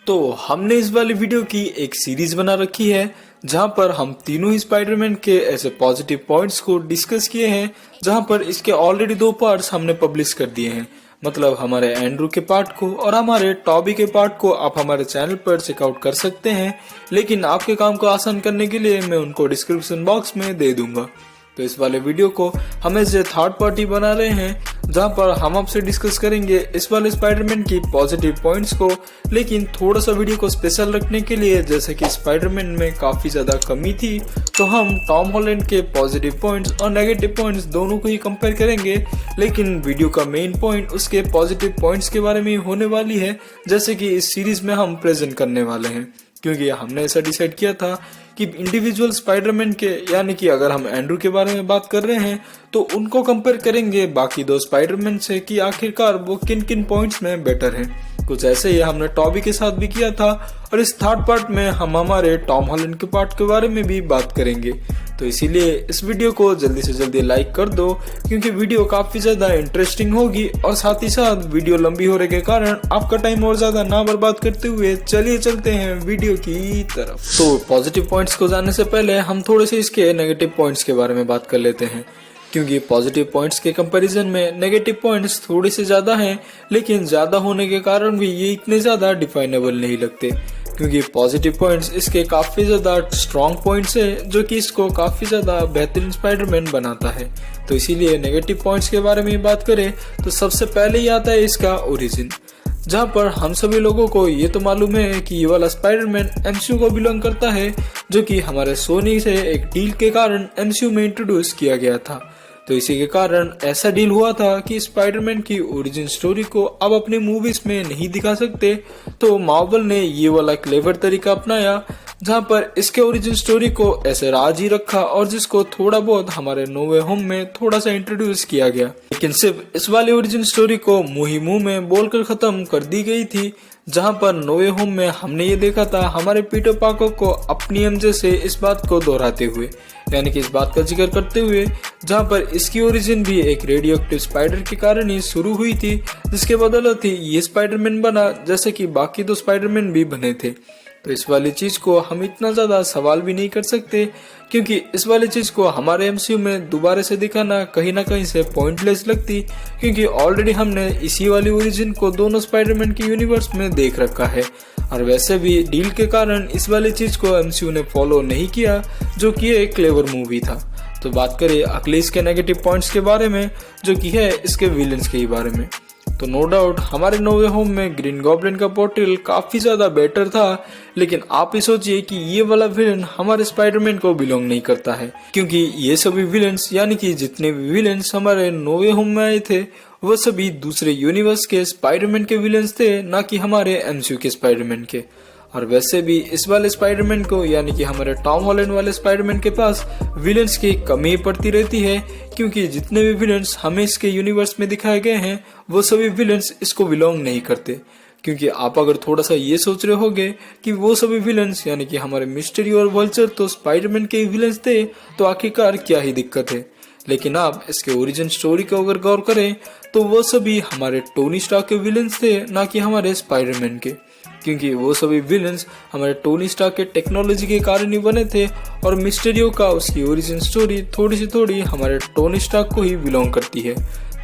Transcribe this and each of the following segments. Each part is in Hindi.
तो हमने इस वाली वीडियो की एक सीरीज बना रखी है जहां पर हम तीनों ही स्पाइडरमैन के ऐसे पॉजिटिव पॉइंट्स को डिस्कस किए हैं। जहां पर इसके ऑलरेडी 2 पार्ट्स हमने पब्लिश कर दिए हैं, मतलब हमारे एंड्रू के पार्ट को और हमारे टॉबी के पार्ट को आप हमारे चैनल पर चेकआउट कर सकते हैं। लेकिन आपके काम को आसान करने के लिए मैं उनको डिस्क्रिप्शन बॉक्स में दे दूंगा। तो इस वाले वीडियो को हम एज ए थर्ड पार्टी बना रहे हैं जहां पर हम आपसे डिस्कस करेंगे इस वाले स्पाइडरमैन की पॉजिटिव पॉइंट्स को। लेकिन थोड़ा सा वीडियो को स्पेशल रखने के लिए, जैसे कि स्पाइडरमैन में काफी ज्यादा कमी थी, तो हम टॉम हॉलैंड के पॉजिटिव पॉइंट्स और नेगेटिव पॉइंट्स दोनों को ही कंपेयर करेंगे। लेकिन वीडियो का मेन पॉइंट उसके पॉजिटिव पॉइंट्स के बारे में होने वाली है, जैसे कि इस सीरीज में हम प्रेजेंट करने वाले हैं। क्योंकि हमने ऐसा डिसाइड किया था कि इंडिविजुअल स्पाइडरमैन के, यानी कि अगर हम एंड्रू के बारे में बात कर रहे हैं तो उनको कंपेयर करेंगे बाकी 2 स्पाइडरमैन से कि आखिरकार वो किन किन पॉइंट्स में बेटर हैं। कुछ ऐसे ही हमने टॉबी के साथ भी किया था और इस थर्ड पार्ट में हम हमारे टॉम हॉलैंड के पार्ट के बारे में भी बात करेंगे। तो इसीलिए इस वीडियो को जल्दी से जल्दी लाइक कर दो, क्योंकि वीडियो काफी ज्यादा इंटरेस्टिंग होगी और साथ ही साथ वीडियो लंबी होने के कारण आपका टाइम और ज्यादा ना बर्बाद करते हुए चलिए चलते हैं वीडियो की तरफ। तो पॉजिटिव पॉइंट्स को जानने से पहले हम थोड़े से इसके नेगेटिव पॉइंट्स के बारे में बात कर लेते हैं, क्योंकि पॉजिटिव पॉइंट्स के कंपैरिजन में नेगेटिव पॉइंट्स थोड़े से ज्यादा हैं। लेकिन ज्यादा होने के कारण भी ये इतने ज्यादा डिफाइनेबल नहीं लगते, क्योंकि पॉजिटिव पॉइंट्स इसके काफी ज्यादा स्ट्रॉन्ग पॉइंट्स है जो कि इसको काफी ज्यादा बेहतरीन स्पाइडरमैन बनाता है। तो इसीलिए नेगेटिव पॉइंट्स के बारे में बात करें तो सबसे पहले ही आता है इसका ओरिजिन, जहां पर हम सभी लोगों को ये तो मालूम है कि ये वाला स्पाइडरमैन एमसीयू को बिलोंग करता है, जो कि हमारे सोनी से एक डील के कारण एमसीयू में इंट्रोड्यूस किया गया था। तो इसी के कारण ऐसा डील हुआ था कि स्पाइडरमैन की ओरिजिन स्टोरी को अब अपनी मूवीज में नहीं दिखा सकते। तो मार्वल ने ये वाला क्लेवर तरीका अपनाया, जहां पर इसके ओरिजिन स्टोरी को ऐसे राज ही रखा और जिसको थोड़ा बहुत हमारे नो वे होम में थोड़ा सा इंट्रोड्यूस किया गया। लेकिन सिर्फ इस वाली ओरिजिन स्टोरी को मुंह ही मुंह में बोलकर खत्म कर दी गई थी, जहां पर नो वे होम में हमने ये देखा था हमारे पीटर पार्कर को अपनी एमजे से इस बात को दोहराते हुए, यानी कि इस बात का जिक्र करते हुए, जहां पर इसकी ओरिजिन भी एक रेडियो एक्टिव स्पाइडर के कारण ही शुरू हुई थी, जिसके बदौलत ही ये स्पाइडरमैन बना जैसे कि बाकी 2 स्पाइडरमैन भी बने थे। तो इस वाली चीज को हम इतना ज्यादा सवाल भी नहीं कर सकते, क्योंकि इस वाली चीज को हमारे एमसीयू में दोबारा से दिखाना कहीं ना कहीं से पॉइंटलेस लगती, क्योंकि ऑलरेडी हमने इसी वाली ओरिजिन को दोनों स्पाइडरमैन के यूनिवर्स में देख रखा है। और वैसे भी डील के कारण इस वाली चीज को एमसीयू ने फॉलो नहीं किया, जो कि एक क्लेवर मूवी था। तो बात करें अगले इसके नेगेटिव पॉइंट्स के बारे में, जो कि है इसके विलेंस के बारे में। तो नो डाउट हमारे नो वे होम में ग्रीन गॉब्लिन का पोर्ट्रेल काफी ज्यादा बेटर था, लेकिन आप ही सोचिए कि ये वाला विलन हमारे स्पाइडरमैन को बिलोंग नहीं करता है, क्योंकि ये सभी विलन्स, यानी कि जितने भी विलन्स हमारे नो वे होम में आए थे वो सभी दूसरे यूनिवर्स के स्पाइडरमैन के विलन्स थे, ना कि हमारे एमसीयू के स्पाइडरमैन के। और वैसे भी इस वाले स्पाइडरमैन को, यानी कि हमारे टॉम हॉलैंड वाले स्पाइडरमैन के पास विलन्स की कमी पड़ती रहती है, क्योंकि जितने भी विलन्स हमें इसके यूनिवर्स में दिखाए गए हैं वो सभी विलन्स इसको बिलोंग नहीं करते। क्योंकि आप अगर थोड़ा सा ये सोच रहे होगे कि वो सभी विलन्स, यानी कि हमारे मिस्ट्री और वल्चर तो स्पाइडरमैन के विलन्स थे, तो आखिरकार क्या ही दिक्कत है। लेकिन आप इसके ओरिजिन स्टोरी को अगर गौर करें तो वो सभी हमारे टोनी स्टार्क के विलन्स थे, ना कि हमारे स्पाइडरमैन के, क्योंकि वो सभी विलन्स हमारे टोनी स्टार्क के टेक्नोलॉजी के कारण ही बने थे और मिस्टीरियो का उसकी ओरिजिन स्टोरी थोड़ी सी थोड़ी हमारे टोनी स्टार्क को ही बिलोंग करती है।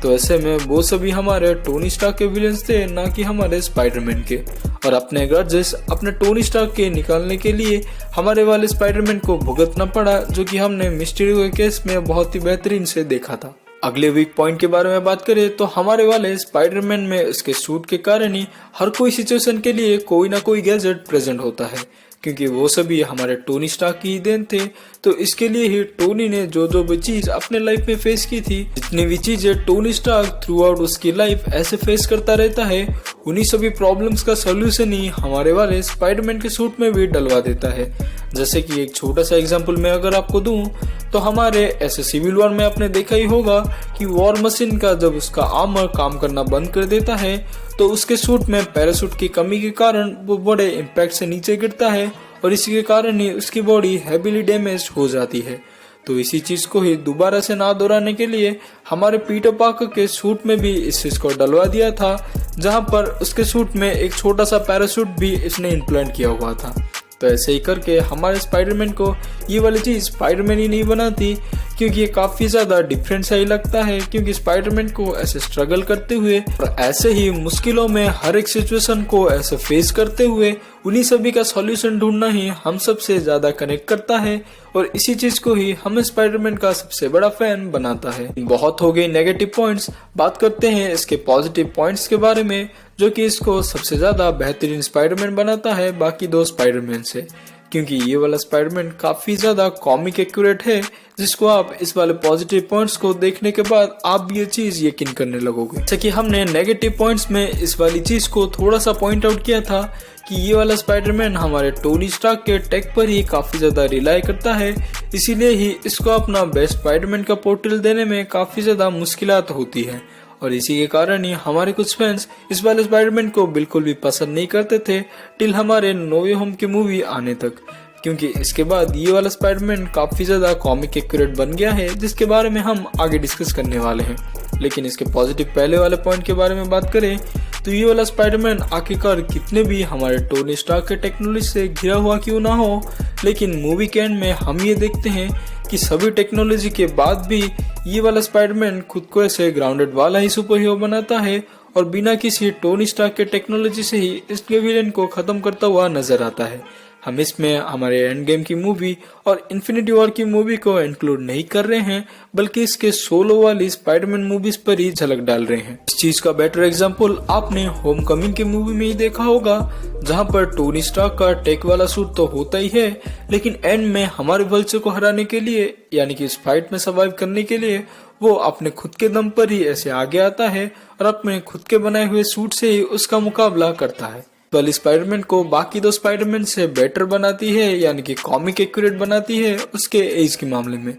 तो ऐसे में वो सभी हमारे टोनी स्टार्क के विलन्स थे, ना कि हमारे स्पाइडरमैन के। और अपने ग्रजेस अपने टोनी स्टार्क के निकालने के लिए हमारे वाले स्पाइडरमैन को भुगतना पड़ा, जो कि हमने मिस्टीरियो के केस में बहुत ही बेहतरीन से देखा था। अगले वीक पॉइंट के बारे में बात करें तो हमारे वाले स्पाइडरमैन में उसके सूट के कारण ही हर कोई सिचुएशन के लिए कोई ना कोई गैजेट प्रेजेंट होता है, क्योंकि वो सभी हमारे टोनी स्टार्क की देन थे। तो इसके लिए ही टोनी ने जो जो भी चीज अपने लाइफ में फेस की थी, जितनी भी चीजें टोनी स्टार्क थ्रू आउट उसकी लाइफ ऐसे फेस करता रहता है, उन्हीं सभी प्रॉब्लम्स का सोल्यूशन ही हमारे वाले स्पाइडरमैन के सूट में भी डलवा देता है। जैसे कि एक छोटा सा एग्जांपल मैं अगर आपको दूं तो हमारे ऐसे सिविल वॉर में आपने देखा ही होगा कि वॉर मशीन का जब उसका आर्मर काम करना बंद कर देता है तो उसके सूट में पैराशूट की कमी के कारण वो बड़े इम्पैक्ट से नीचे गिरता है और इसी के कारण ही उसकी बॉडी हैवीली डैमेज हो जाती है। तो इसी चीज को ही दोबारा से ना दोहराने के लिए हमारे पीटर पार्कर के सूट में भी इस चीज को डलवा दिया था, जहां पर उसके सूट में एक छोटा सा पैराशूट भी इसने इम्प्लांट किया हुआ था। तो ऐसे ही करके हमारे स्पाइडरमैन को ये वाली चीज स्पाइडरमैन ही नहीं बनाती, क्योंकि ये काफी ज्यादा डिफरेंट सा ही लगता है। क्योंकि स्पाइडरमैन को ऐसे स्ट्रगल करते हुए और ऐसे ही मुश्किलों में हर एक सिचुएशन को ऐसे फेस करते हुए उन्हीं सभी का सॉल्यूशन ढूंढना ही हम सबसे ज्यादा कनेक्ट करता है, और इसी चीज को ही हमें स्पाइडरमैन का सबसे बड़ा फैन बनाता है। बहुत हो गई नेगेटिव पॉइंट्स, बात करते हैं इसके पॉजिटिव पॉइंट्स के बारे में, जो कि इसको सबसे ज्यादा बेहतरीन स्पाइडरमैन बनाता है बाकी दो स्पाइडरमैन से। क्योंकि ये वाला स्पाइडरमैन काफी ज्यादा कॉमिक एक्यूरेट है, जिसको आप इस वाले पॉजिटिव पॉइंट्स को देखने के बाद आप भी ये चीज यकीन करने लगोगे। जैसे कि हमने नेगेटिव पॉइंट्स में इस वाली चीज को थोड़ा सा पॉइंट आउट किया था कि ये वाला स्पाइडरमैन हमारे टोनी स्टार्क के टेक पर ही काफी ज्यादा रिलाई करता है, इसीलिए ही इसको अपना बेस्ट स्पाइडरमैन का पोर्ट्रेल देने में काफी ज्यादा मुश्किलात होती है। और इसी के कारण ही हमारे कुछ फैंस इस वाले स्पाइडरमैन को बिल्कुल भी पसंद नहीं करते थे टिल हमारे नो वे होम की मूवी आने तक। क्योंकि इसके बाद ये वाला स्पाइडरमैन काफी ज्यादा कॉमिक एक्यूरेट बन गया है, जिसके बारे में हम आगे डिस्कस करने वाले हैं। लेकिन इसके पॉजिटिव पहले वाले पॉइंट के बारे में बात करें तो ये वाला स्पाइडरमैन आखिरकार कितने भी हमारे टोनी स्टार्क के टेक्नोलॉजी से घिरा हुआ क्यों ना हो, लेकिन मूवी के एंड में हम ये देखते हैं कि सभी टेक्नोलॉजी के बाद भी ये वाला स्पाइडरमैन खुद को ऐसे ग्राउंडेड वाला ही सुपर हीरो बनाता है, और बिना किसी टोनी स्टार्क के टेक्नोलॉजी से ही इसके विलेन को खत्म करता हुआ नजर आता है। हम इसमें हमारे एंड गेम की मूवी और इन्फिनिटी वॉर की मूवी को इंक्लूड नहीं कर रहे हैं, बल्कि इसके सोलो वाली स्पाइडरमैन मूवीज पर ही झलक डाल रहे हैं। इस चीज का बेटर एग्जांपल आपने होम कमिंग की मूवी में ही देखा होगा, जहां पर टोनी स्टार्क का टेक वाला सूट तो होता ही है, लेकिन एंड में हमारे वल्चर को हराने के लिए, यानी कि इस फाइट में सर्वाइव करने के लिए वो अपने खुद के दम पर ही ऐसे आगे आता है और अपने खुद के बनाए हुए सूट से ही उसका मुकाबला करता है। वाली स्पाइडरमैन को बाकी दो स्पाइडरमैन से बेटर बनाती है, यानी कि कॉमिक एक्यूरेट बनाती है उसके एज के मामले में।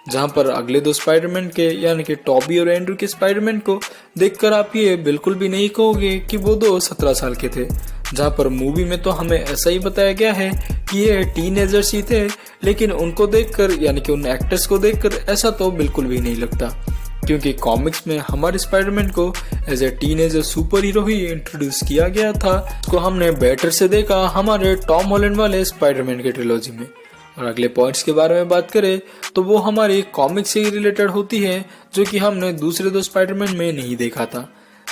जहां पर अगले दो स्पाइडरमैन के, यानी कि टॉबी और एंड्रू के स्पाइडरमैन को देखकर आप ये बिल्कुल भी नहीं कहोगे कि वो दो 17 साल के थे। जहां पर मूवी में तो हमें ऐसा ही बताया गया है कि ये टीनेजर्स ही थे, लेकिन उनको देखकर, यानी कि उन एक्टर्स को देखकर ऐसा तो बिल्कुल भी नहीं लगता। क्योंकि कॉमिक्स में हमारे स्पाइडरमैन को as a teenager super hero ही इंट्रोड्यूस किया गया था, उसको हमने बेटर से देखा हमारे टॉम हॉलैंड वाले स्पाइडरमैन के ट्रिलॉजी में। और अगले पॉइंट्स के बारे में बात करें तो वो हमारी कॉमिक्स से ही रिलेटेड होती है, जो कि हमने दूसरे दो स्पाइडरमैन में नहीं देखा था।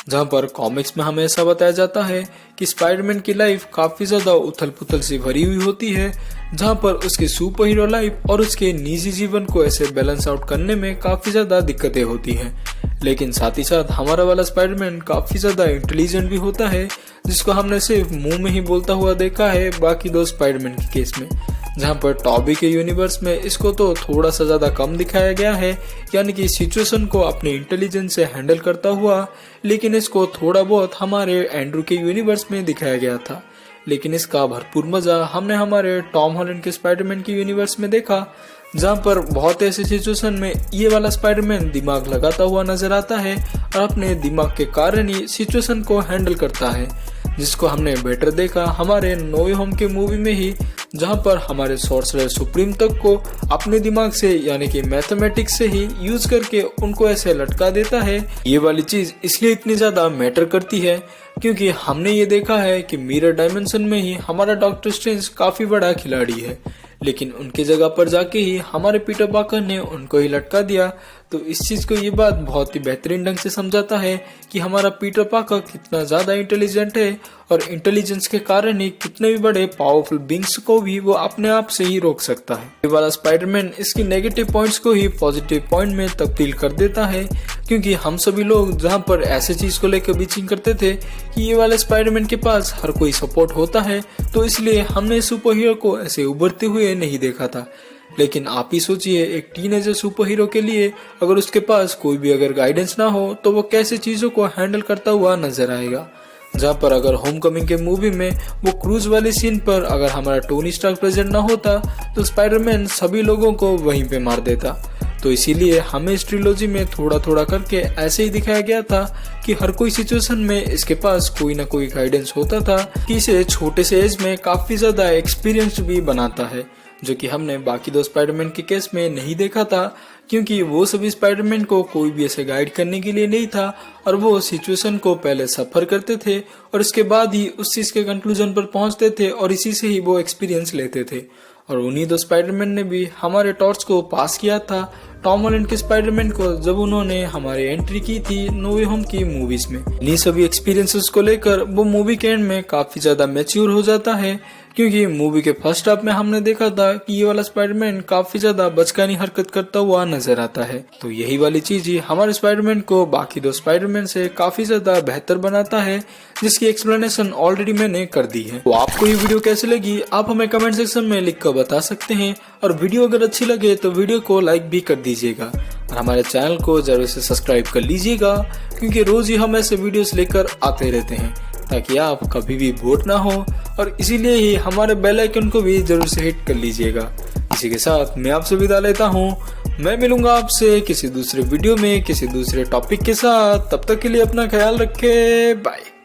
जहां पर कॉमिक्स में हमें ऐसा बताया जाता है कि स्पाइडरमैन की लाइफ काफी ज्यादा उथल पुथल से भरी हुई होती है, जहां पर उसके सुपर हीरो लाइफ और उसके निजी जीवन को ऐसे बैलेंस आउट करने में काफी ज्यादा दिक्कतें होती हैं। लेकिन साथ ही साथ हमारा वाला स्पाइडरमैन काफी ज्यादा इंटेलिजेंट भी होता है, जिसको हमने सिर्फ मुंह में ही बोलता हुआ देखा है बाकी दो स्पाइडरमैन के केस में। जहां पर टॉबी के यूनिवर्स में इसको तो थोड़ा सा ज्यादा कम दिखाया गया है, यानी कि सिचुएशन को अपने इंटेलिजेंस से हैंडल करता हुआ, लेकिन इसको थोड़ा बहुत हमारे एंड्रू के यूनिवर्स में दिखाया गया था। लेकिन इसका भरपूर मजा हमने हमारे टॉम हॉलैंड के स्पाइडरमैन के यूनिवर्स में देखा, जहां पर बहुत ऐसे सिचुएशन में ये वाला स्पाइडरमैन दिमाग लगाता हुआ नजर आता है और अपने दिमाग के कारण ही सिचुएशन को हैंडल करता है, जिसको हमने बेटर देखा हमारे नो वे होम के मूवी में ही, जहां पर हमारे सॉर्सरर सुप्रीम तक को अपने दिमाग से, यानी कि मैथमेटिक्स से ही यूज करके उनको ऐसे लटका देता है। ये वाली चीज इसलिए इतनी ज्यादा मैटर करती है क्योंकि हमने ये देखा है कि मिरर डायमेंशन में ही हमारा डॉक्टर स्ट्रेंज काफी बड़ा खिलाड़ी है, लेकिन उनकी जगह पर जाके ही हमारे पीटर पार्कर ने उनको ही लटका दिया। तो इस चीज को ये बात बहुत ही बेहतरीन ढंग से समझाता है कि हमारा पीटर पार्कर कितना ज्यादा इंटेलिजेंट है, और इंटेलिजेंस के कारण ही कितने भी बड़े पावरफुल बींग्स को भी वो अपने आप से ही रोक सकता है। ये वाला स्पाइडरमैन इसकी नेगेटिव पॉइंट्स को ही पॉजिटिव पॉइंट में तब्दील कर देता है, क्योंकि हम सभी लोग जहां पर ऐसे चीज को लेकर बीचिंग करते थे कि ये वाले स्पाइडरमैन के पास हर कोई सपोर्ट होता है, तो इसलिए हमने सुपर हीरो को ऐसे उभरते हुए नहीं देखा था। लेकिन आप ही सोचिए, एक टीनेजर सुपर हीरो के लिए अगर उसके पास कोई भी अगर गाइडेंस ना हो तो वो कैसे चीजों को हैंडल करता हुआ नजर आएगा। जहाँ पर अगर होम कमिंग के मूवी में वो क्रूज वाले सीन पर अगर हमारा टोनी स्टार्क प्रेजेंट ना होता तो स्पाइडरमैन सभी लोगों को वहीं पे मार देता। तो इसीलिए हमें इस ट्रिलॉजी में थोड़ा थोड़ा करके ऐसे ही दिखाया गया था कि हर कोई सिचुएशन में इसके पास कोई ना कोई गाइडेंस होता था कि इसे छोटे से एज में काफी ज्यादा एक्सपीरियंस भी बनाता है, जो कि हमने बाकी दो स्पाइडरमैन के केस में नहीं देखा था, क्योंकि वो सभी स्पाइडरमैन को कोई भी ऐसे गाइड करने के लिए नहीं था और वो सिचुएशन को पहले सफर करते थे और इसके बाद ही उस चीज के कंक्लूजन पर पहुंचते थे और इसी से ही वो एक्सपीरियंस लेते थे। और उन्हीं दो स्पाइडरमैन ने भी हमारे टॉर्च को पास किया था टॉम हॉलैंड के स्पाइडरमैन को जब उन्होंने हमारी एंट्री की थी नो वे होम की मूवीज में। इन्हीं सभी एक्सपीरियंसेस को लेकर वो मूवी के एंड में काफी ज्यादा मैच्योर हो जाता है, क्योंकि मूवी के फर्स्ट हाफ में हमने देखा था कि ये वाला स्पाइडरमैन काफी ज्यादा बचकानी हरकत करता हुआ नजर आता है। तो यही वाली चीज ही हमारे स्पाइडरमैन को बाकी दो स्पाइडरमैन से काफी ज्यादा बेहतर बनाता है, जिसकी एक्सप्लेनेशन ऑलरेडी मैंने कर दी है। तो आपको ये वीडियो कैसी लगी आप हमें कमेंट सेक्शन में लिख कर बता सकते हैं, और वीडियो अगर अच्छी लगे तो वीडियो को लाइक भी कर दीजिएगा और हमारे चैनल को जरूर से सब्सक्राइब कर लीजिएगा, क्योंकि रोज ही हम ऐसे वीडियोस लेकर आते रहते हैं ताकि आप कभी भी बोर ना हो, और इसीलिए ही हमारे बेल आइकन को भी जरूर से हिट कर लीजिएगा। इसी के साथ मैं आपसे विदा लेता हूँ। मैं मिलूंगा आपसे किसी दूसरे वीडियो में किसी दूसरे टॉपिक के साथ। तब तक के लिए अपना ख्याल रखें। बाय।